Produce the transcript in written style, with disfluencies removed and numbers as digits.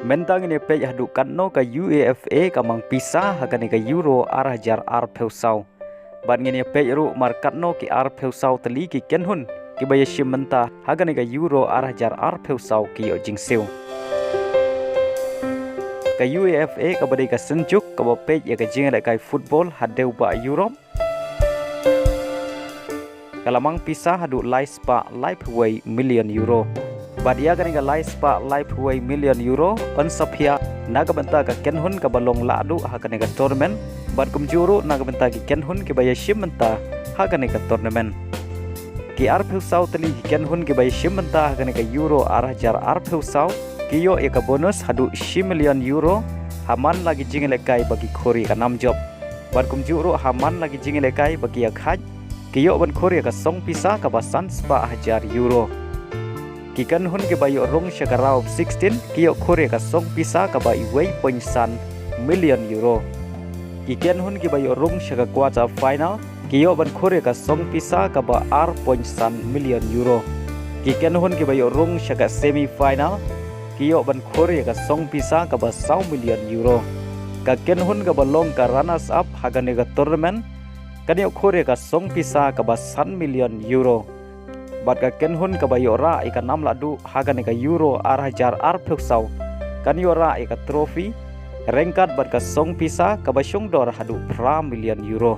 mentang ini pej Haduh Katno ka UEFA ka mang Pisa hagan ka euro arah jar peusau. Ban ngini pej ru mar Katno ki peusau teli ki kenhun ki baya shimenta hagan ka euro arah jar peusau ki yo jingseu. Ka UEFA ka badai ka senjuk ka ba pej ya ka jinga kai football Haduh ba Europe. Kalamang Pisa Haduh lais pa live way million euro. Badia kan ga lais pa live way million euro on sapia naga benta ka kenhun ka balong ladu hakan ga tournament bad kumjuru naga benta ki kenhun ki baya shimenta hakan ga tournament ki peusau teli ki kenhun ki baya shimenta hakan ga euro arah jar peusau ki yo ka bonus Haduh 1 million euro haman lagi jingile kai bagi Khur ka 6 job bad kumjuru haman lagi jingile kai bagi ya khaj ki yo ban Khur ka song Pisa ka basan spa hajar euro. Kikan hun ke bayo rong syakarau 16 kiyo Khur ka song Pisa ka ba iway ponsan million euro. Kikan hun ke bayo rong syaka quarter final kiyo ban Khur ka song Pisa ka ba ponsan million euro. Kikan hun ke bayo rong syaka semi final kiyo ban Khur ka song Pisa ka ba 100 million euro. Kaken hun ka balong ka runners up hagan ka tournament kaniyo Khur ka song Pisa ka ba 100 million euro. Bat ka kenhun ka bayo ra ika 6 ladu hagan ka euro arah jar peusau kan yo ra ika trofi rengkat bat ka song Pisa ka ba syong dor Haduh pra million euro.